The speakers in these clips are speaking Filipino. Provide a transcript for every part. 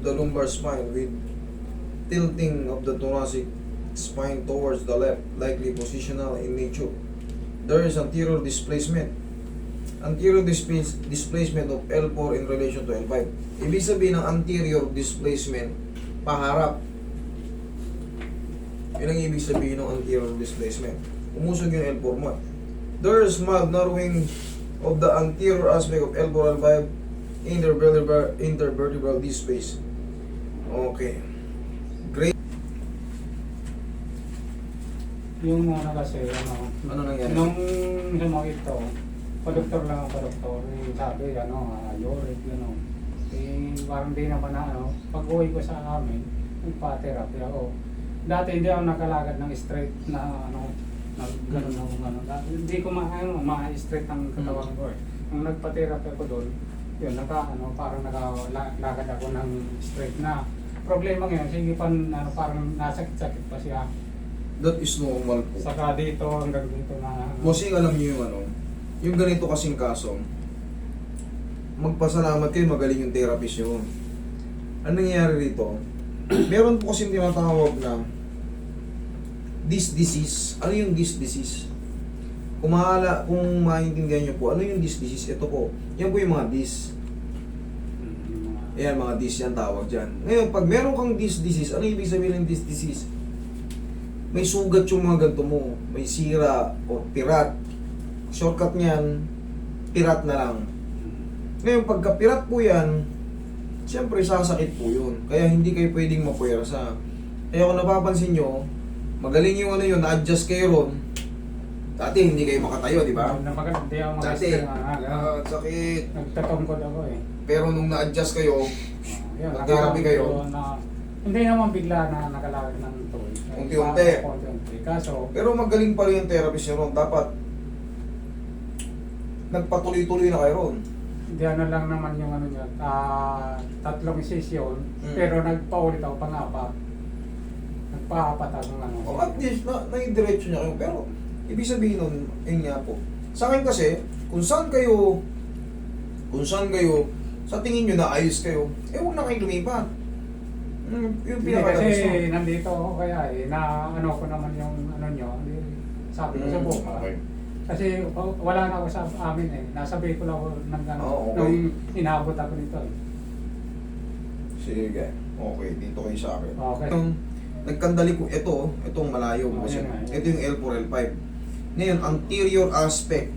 the lumbar spine with tilting of the thoracic spine towards the left, likely positional in nature. There is anterior displacement. Anterior displacement of L4 in relation to L5. Ibig sabihin ng anterior displacement, paharap. Yun ang ibig sabihin ng anterior displacement. Umusog yung L4 mo. There is mild narrowing of the anterior aspect of L4 L5 intervertebral disc space. Okay. Great. Yung ano kasi, Ano nangyari? nung sumakit to, pa-doktor lang ako, pa-doktor. Sabi, uric, parang di naman pag-uwi ko sa amin, nagpa-therapy ako. Dati hindi ako nakalagad ng straight na gano'n ako Dati hindi ko ma-straight ang katawan ko eh. Nung nagpa-therapy ako doon, yun, parang nakalagad ako ng straight na. Problema ngayon, sige pa, parang nasakit-sakit pa siya. That is normal po. Saka dito, hanggang dito na. Bossing, alam niyo yung yung ganito kasing kaso, magpasalamat kayo, magaling yung therapist yun. Ano nangyayari rito? Meron po kasing tinatawag na disc disease. Ano yung disc disease? Kung maintindihan nyo po, ano yung disc disease? Ito po, yan po yung mga disc. Ayan, mga disc yan tawag dyan. Ngayon, pag meron kang disc disease, ano ibig sabihin ng disc disease? May sugat yung mga ganito mo, may sira o pirat. Shortcut niyan, pirat na lang. Ngayon, pagka pirat po yan, siyempre sasakit po yun. Kaya hindi kayo pwedeng mapuwersa. Kaya kung napapansin nyo, magaling yung yun, na-adjust kayo ron. Dati hindi kayo makatayo, di ba? Hindi ako Dati, makasira. sakit. Nagtatungkod ako eh. Pero nung na-adjust kayo, Yun, nag-therapy kayo. Hindi naman bigla na nakalagay ng toy. Unti-unti. Unti-unti. Kaso, pero magaling pa rin yung therapist nyo ron. Dapat, nagpatuloy-tuloy na kayo ron. hindi lang naman yung niya. 3 session, Mm. pero nagpaulit ako pang-apat. Nagpa-apat ako O at least, naidiretso niya kayo. Pero, ibig sabihin nun, yun nga po. Sa akin kasi, kung saan kayo, sa tingin nyo na ayos kayo, huwag na kayong lumipat. Yung Hindi, pinakalagas kasi nandito ako kaya ko naman yung nyo. Sabi ko sa buka. Okay. Kasi wala na ako sa amin eh. Nasabi ko lang ako Okay. nung inabot ako nito eh. Sige. Okay, dito kayo sa akin. Okay. Nagkandali ko, itong malayo. Kasi, yan nga. ito yung L4, L5. Ngayon, anterior aspect.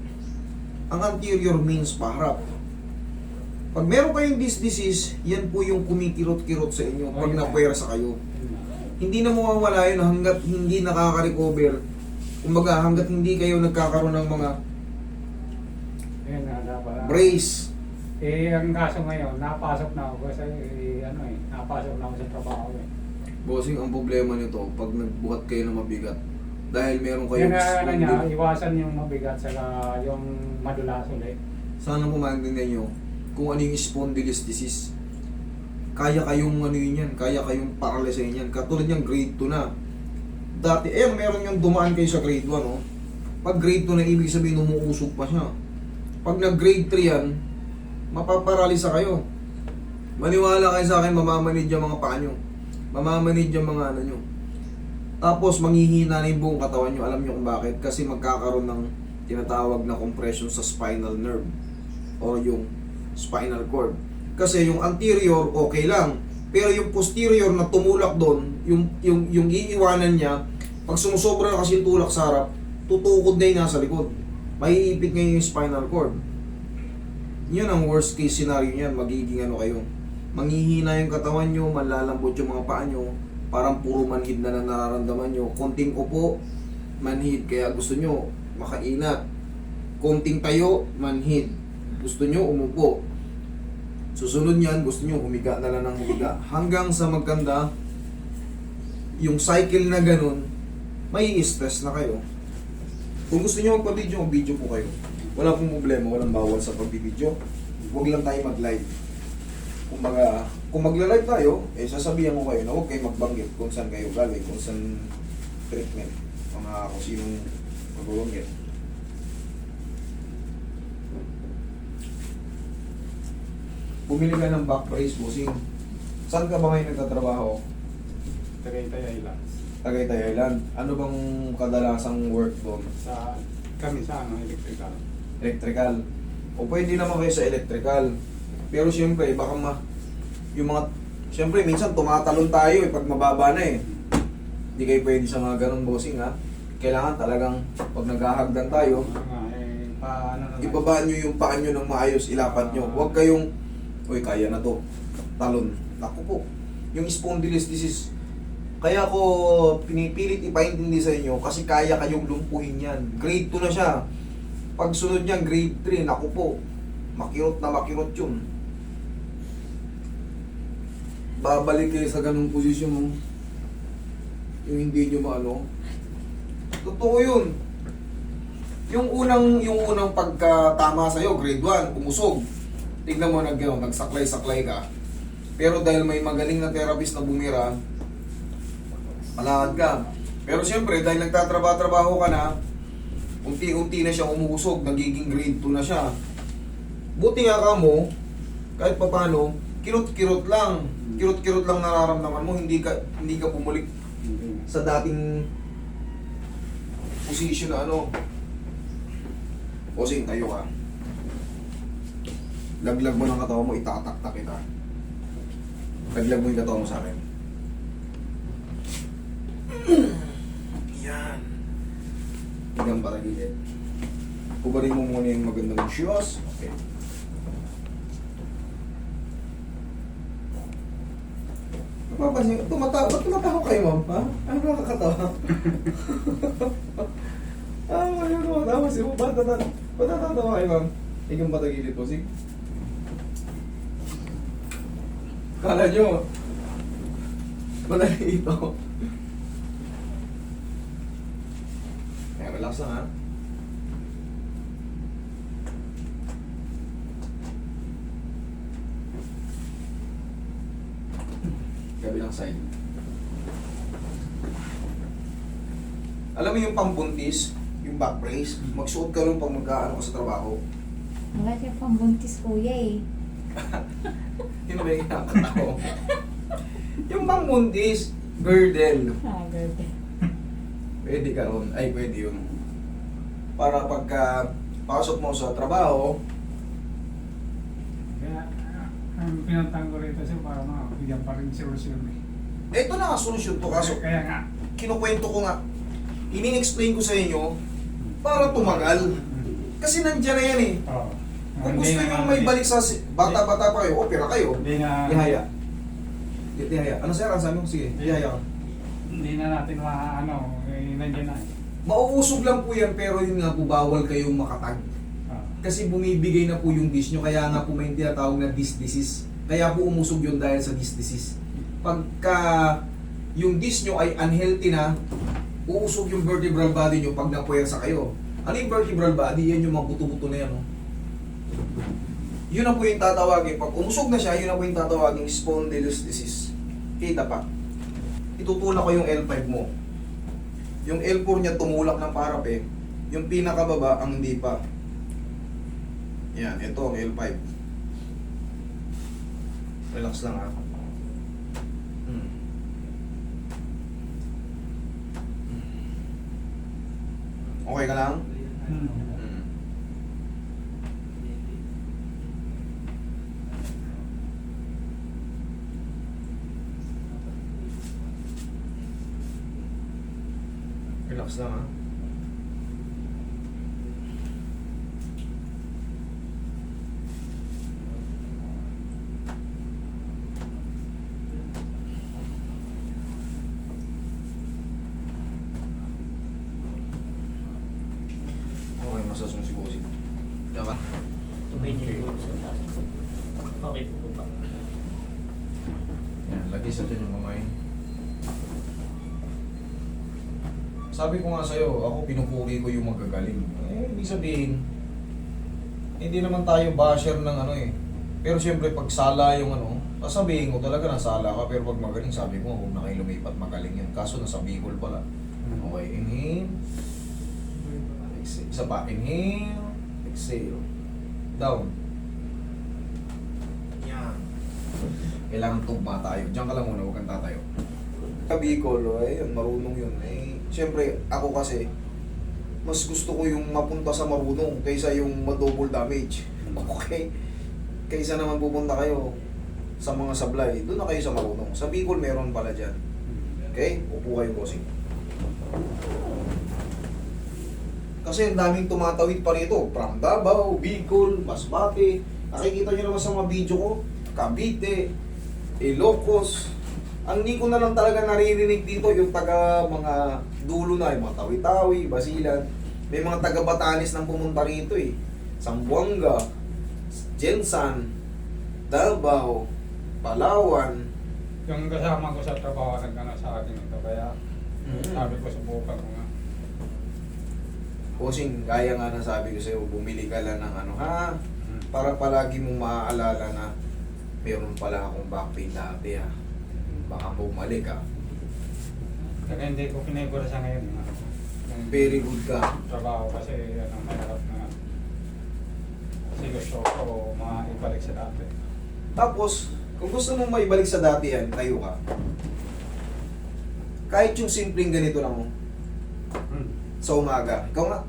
Ang anterior means paharap. Pag meron kayong disc disease, yan po yung kumikirot-kirot sa inyo pag napuwersa kayo. Hindi na mawawala yun hanggat hindi nakaka-recover. Kumbaga, hanggat hindi kayo nagkakaroon ng mga Yun na dapat. brace. Ang kaso ngayon, napasok na ako kasi napasok na ako sa trabaho eh. Bossing, ang problema nito, pag nagbuhat kayo ng mabigat, dahil meron kayong Yan niya, iwasan yung mabigat saka yung madulas ulit. sana po maintindihan nyo kung ano yung spondylosis. Kaya kayong kaya kayong paralysin yan. Katulad yung grade 2 na. Dati, meron yung dumaan kayo sa grade 1, no? Pag grade 2 na, ibig sabihin umuusog pa siya. Pag nag-grade 3 yan, mapaparalisa kayo. Maniwala kayo sa akin, mamamanid yung mga paa nyo. Mamamanid yung mga nyo. Tapos, manghihina na yung buong katawan nyo. Alam nyo kung bakit? Kasi magkakaroon ng tinatawag na compression sa spinal nerve o yung spinal cord. Kasi yung anterior, okay lang. Pero yung posterior na tumulak doon, yung iiwanan niya, pag sumusobra na kasi yung tulak sa harap, tutukod na yung nasa likod. Maiipit ngayon yung spinal cord. Yun ang worst case scenario niyan, magiging kayo. Manghihina yung katawan nyo, manlalambot yung mga paa nyo, parang puro manhid na nararamdaman nyo. Konting upo, manhid. Kaya gusto nyo, makainat. Konting tayo, manhid. Gusto nyo, umupo. Susunod niyan, gusto nyo, humiga na lang ng humiga. Hanggang sa magkanda, yung cycle na ganun, may stress na kayo. Kung gusto nyo magpa-video, mag-video po kayo. Wala pong problema, walang bawal sa pag-video. Huwag lang tayo mag-live. Kumbaga, kung magla-live tayo, sasabihan ko kayo na huwag kayo magbanggit kung saan kayo galing, kung saan treatment, mga kung sinong magbabanggit. Bumili ka ng back brace, bossing. Saan ka ba ngayon nagtatrabaho? Tagaytay Island. Tagaytay Island. Ano bang kadalasang work doon? Kami sa electrical. Electrical. O pwede naman kayo sa electrical. Pero siyempre, baka yung mga, siyempre minsan tumatalon tayo pag mababa na eh. Hindi kayo pwede sa mga ganun bossing ha. Kailangan talagang pag naghahagdan tayo, Paano na ibaba nyo yung paa nyo ng maayos, ilapat nyo. Huwag kayong, uy kaya na to, talon. Naku po, yung spondylolisthesis, kaya ko pinipilit ipaintindi sa inyo kasi kaya kayong lumpuhin yan. Grade 2 na siya. Pag sunod niyan, grade 3, naku po, makirot na makirot yun. Babalik kayo sa ganung posisyon mo. Yung hindi nyo maano. Totoo yun. Yung unang pagkatama sa'yo, grade 1, umusog. Tignan mo, nagsaklay-saklay ka. Pero dahil may magaling na therapist na bumira, malakad ka. Pero siyempre, dahil nagtatrabaho ka na, unti-unti na siya umuusog, nagiging grade 2 na siya. Buti nga ka mo, kahit papano, kirot-kirot lang. Kirot-kirot lang nararamdaman mo, hindi ka bumalik sa dating position na ano. Bossing, tayo ka. Laglag mo ng katawan mo, itataktak kita. Laglag mo yung katawan mo sa akin. Yan. Hanggang para gilid. Kubarin mo muna yung magandang shoes. Okay. Napapansin, ba't tumatawa kayo, ma'am? Ha? Ano nakakatawa? Ano tumatawa siya? Ba't natatawa kayo, ma'am? Hanggang para gilid po, sige. Kala nyo, madali ito. Kaya relax lang ha. Kabilang side. Alam mo yung pambuntis, yung back brace, magsuot ka rin pag mag-aano ka sa trabaho. Wala siya pang buntis kuya eh. Yun ba yung kinakatawa? Yung pambuntis, girdle. Ah, girl. Pwede ka ron. Ay, pwede yun. Para pagka pasok mo sa trabaho, Kaya, ang pinuntahan ko rito siya para bigyan pa rin solusyon eh. ito na nga solusyon to. Kaso, Kaya nga. kinukwento ko nga, ini-explain ko sa inyo para tumagal. Kasi nandyan na yan eh. Oo. Kung gusto nyo may balik sa bata-bata pa kayo, opera kayo. Hindi na, Ihaya. Ihaya. Ano sir? Ang sabi mo? Sige, ihaya ka. hindi na natin nandiyan na eh. Mauusog lang po yan, pero yun nga po, bawal kayong makatag. Kasi bumibigay na po yung dish nyo, kaya nga po may tinatawag na disc disease. Kaya po umusog yun dahil sa disc disease. Pagka yung disc nyo ay unhealthy na, uusog yung vertebral body nyo pag napuwersa kayo. Ano yung vertebral body? Yan yung mga buto-buto na yan. No? Yun na po yung tatawagin. Pag umusog na siya, yun na po yung tatawagin spondylolisthesis. Kita pa. Itutulak ko yung L5 mo. Yung L4 niya tumulak ng parape. Yung pinakababa ang hindi pa. Yan, ito ang L5. Relax lang ha. Okay ka lang? Relax lang ha. Okay, masas mo si Bossy. Diba? Okay po ba? Yan, lagi sa dyan yung kamay. Sabi ko nga sa'yo, ako pinupuri ko yung magagaling. Ibig sabihin, hindi naman tayo basher ng ano eh. Pero siyempre, pag sala yung ano, sasabihin ko talaga nasala ka, pero pag magaling, sabi ko, huwag na kayo lumipat, magaling yan. Kaso nasa Bicol pala. Okay, inhale. Exhale. Isa pa, inhale. Exhale. Down. Yan. Kailangan tugma tayo. Diyan ka lang muna, huwag kang tatayo. Sa Bicol, ayun, marunong yun. Eh, siyempre, ako kasi, mas gusto ko yung mapunta sa marunong kaysa yung ma-double damage. Okay? Kaysa naman pupunta kayo sa mga sablay, doon na kayo sa marunong. Sa Bicol, meron pala dyan. Okay? Upo kayo, bossing. Kasi ang daming tumatawid pa rito. From Davao, Bicol, Masbate. Nakikita nyo naman sa mga video ko. Cavite, Ilocos. Ang hindi ko na lang talaga naririnig dito yung taga mga dulo na, yung mga Tawi-Tawi, Basilan. May mga taga Batanes nang pumunta rito eh. Zamboanga, Jensan, Davao, Palawan. Yung kasama ko sa trabaho, nagkana sa akin ito. Kaya sabi ko, subukan ko nga. Bossing, gaya nga na sabi ko sa'yo, bumili ka lang ng ano ha, para palagi mong maaalala na meron pala akong back pain dati ha. Baka bumalik ha. Kaya hindi ko pinigura sa ngayon. Yung Very good ka. trabaho kasi mahirap na kasi gusto ko maibalik sa dati. Tapos, kung gusto mong maibalik sa dati yan, tayo ka. Kahit yung simpleng ganito lang sa umaga. Ikaw nga,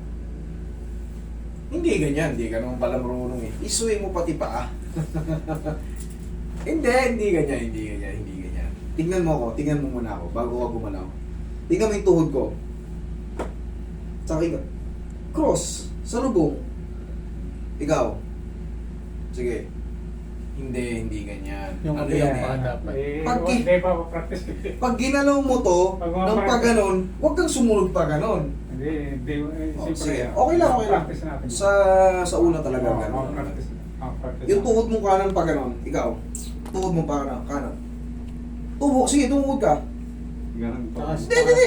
hindi ganyan, hindi ka naman pala marunong eh. Isuwi mo pati paa. hindi ganyan. Tingnan mo ako, tingnan mo muna ako, bago ka gumalaw. Tingnan mo yung tuhod ko. Saka ikaw, cross, sa lubong. Ikaw. Sige. Hindi ganyan. Yung Ano kabila yan pa eh? dapat. Pag- Hindi pa practice. Pag ginalaw mo to, Pag ng mga- paganon, huwag kang sumunod paganon. Hindi. Oh, Siyempre, sige. Okay lang. Practice natin. Sa una talaga Oo, ganon. practice. Practice Yung natin. tuhod mo kanan pa ganon, ikaw. Tuhod mo pa kanan. Sige, tumuhod ka. Ganun po. Hindi.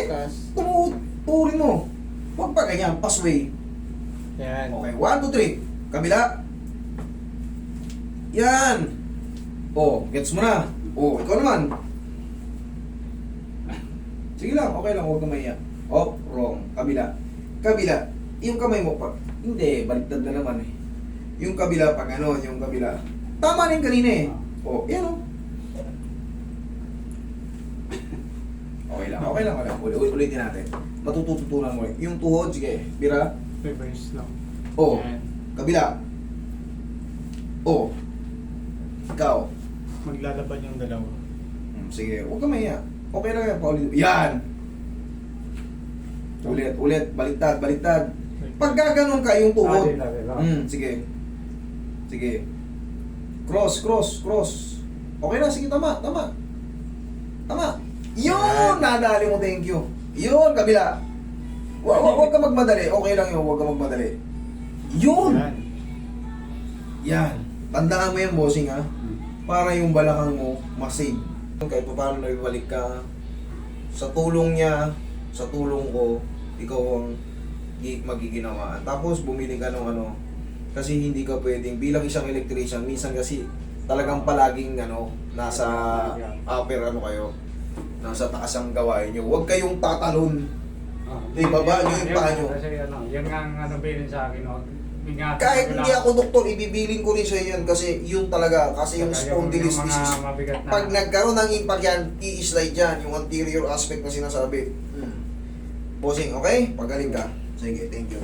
Tumuhod. Tuhurin mo. Huwag pa ganyan, passway. Yan. Okay, 1, 2, 3. Kabila. Yan. Oh, gets mo na. Oh, ikaw naman. Sige lang, okay lang, huwag kang mahiya. Oh, wrong. Kabila. Yung kamay mo pa. Hindi, baliktad na naman eh. Yung kabila pa ganon, yung kabila. Tama na yung kanina eh. Oh, yan oh. Okay lang. Ulitin natin. Matututunan mo eh. Yung tuhod, sige. Bira. Reverse lang. Oh, Yan. kabila. Oh. Ikaw. Maglalaban yung dalawa. Sige, huwag ka mahiya. Okay lang yan, paulit. Yan! Ulit. Baliktad. Pag gaganon ka yung tuhod. Sige. Cross. Okay na, sige, tama. Yun! Nadali mo, thank you. Yun, kabila. Huwag ka magmadali. Okay lang yun, huwag ka magmadali. Yun! Yan. Tandaan mo yan, bossing ha. Para yung balakang mo, masave. Kahit pa paano nagbalik ka, sa tulong niya, sa tulong ko, ikaw ang magiginawaan. Tapos bumili ka ng ano, kasi hindi ka pwedeng, bilang isang electrician, minsan kasi talagang palaging nasa upper kayo, nasa taas ang gawain nyo. Huwag kayong tatalon. Baba nyo yung paa nyo. Kasi yan nga ang bilin sa akin. Ingatan Kahit ko hindi lang. ako doktor, ibibiling ko rin sa yan kasi yun talaga, kasi yung Kaya spondylosis yung mga disease, mabigat na- pag nagkaroon ng impact yan, i-slide yan, yung anterior aspect na sinasabi. Bossing, okay? Pagaling ka. Sige, thank you.